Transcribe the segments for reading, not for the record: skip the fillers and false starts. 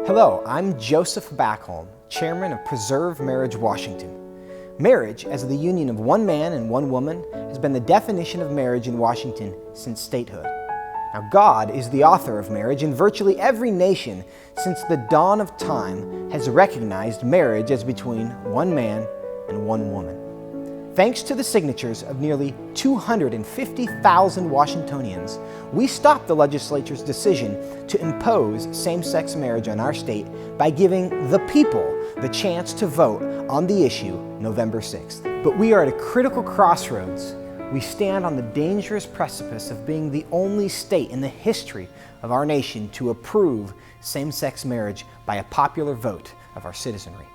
Hello, I'm Joseph Backholm, Chairman of Preserve Marriage Washington. Marriage, as the union of one man and one woman, has been the definition of marriage in Washington since statehood. Now, God is the author of marriage, and virtually every nation since the dawn of time has recognized marriage as between one man and one woman. Thanks to the signatures of nearly 250,000 Washingtonians, we stopped the legislature's decision to impose same-sex marriage on our state by giving the people the chance to vote on the issue November 6th. But we are at a critical crossroads. We stand on the dangerous precipice of being the only state in the history of our nation to approve same-sex marriage by a popular vote of our citizenry.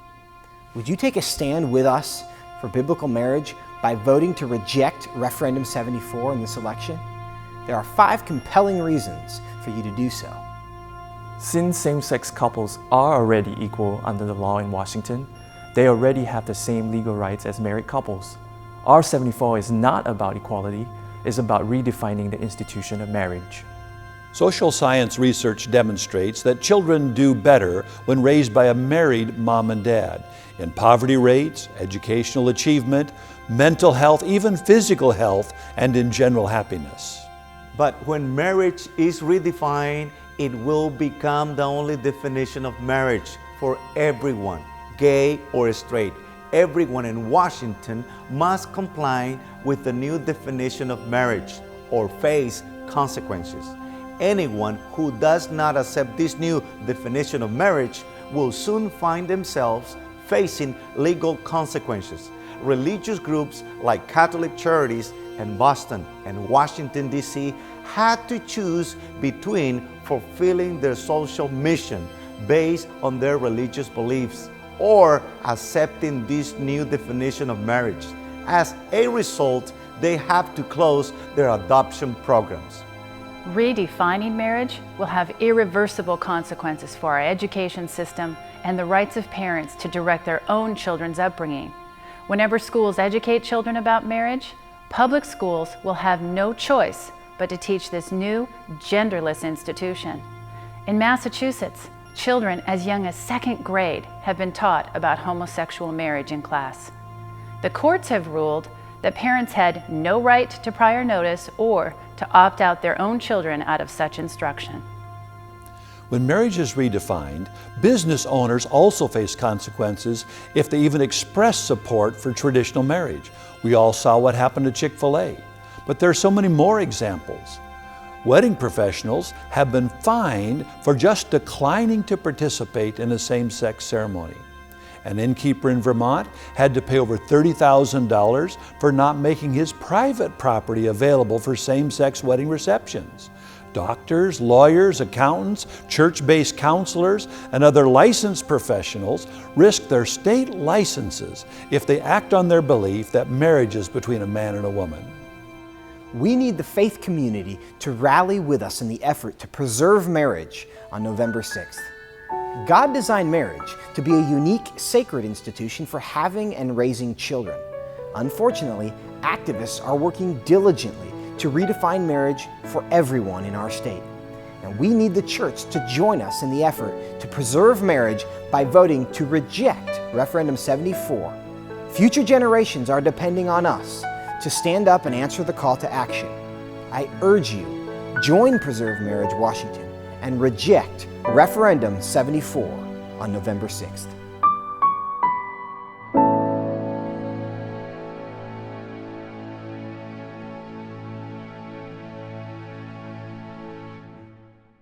Would you take a stand with us for biblical marriage by voting to reject Referendum 74 in this election? There are 5 compelling reasons for you to do so. Since same-sex couples are already equal under the law in Washington, they already have the same legal rights as married couples. R74 is not about equality, it's about redefining the institution of marriage. Social science research demonstrates that children do better when raised by a married mom and dad in poverty rates, educational achievement, mental health, even physical health, and in general happiness. But when marriage is redefined, it will become the only definition of marriage for everyone, gay or straight. Everyone in Washington must comply with the new definition of marriage or face consequences. Anyone who does not accept this new definition of marriage will soon find themselves facing legal consequences. Religious groups like Catholic Charities in Boston and Washington, D.C. had to choose between fulfilling their social mission based on their religious beliefs or accepting this new definition of marriage. As a result, they have to close their adoption programs. Redefining marriage will have irreversible consequences for our education system and the rights of parents to direct their own children's upbringing. Whenever schools educate children about marriage, public schools will have no choice but to teach this new, genderless institution. In Massachusetts, children as young as 2nd grade have been taught about homosexual marriage in class. The courts have ruled that parents had no right to prior notice or to opt out their own children out of such instruction. When marriage is redefined, business owners also face consequences if they even express support for traditional marriage. We all saw what happened to Chick-fil-A, but there are so many more examples. Wedding professionals have been fined for just declining to participate in a same-sex ceremony. An innkeeper in Vermont had to pay over $30,000 for not making his private property available for same-sex wedding receptions. Doctors, lawyers, accountants, church-based counselors, and other licensed professionals risk their state licenses if they act on their belief that marriage is between a man and a woman. We need the faith community to rally with us in the effort to preserve marriage on November 6th. God designed marriage to be a unique, sacred institution for having and raising children. Unfortunately, activists are working diligently to redefine marriage for everyone in our state. And we need the church to join us in the effort to preserve marriage by voting to reject Referendum 74. Future generations are depending on us to stand up and answer the call to action. I urge you, join Preserve Marriage Washington and reject Referendum 74 on November 6th.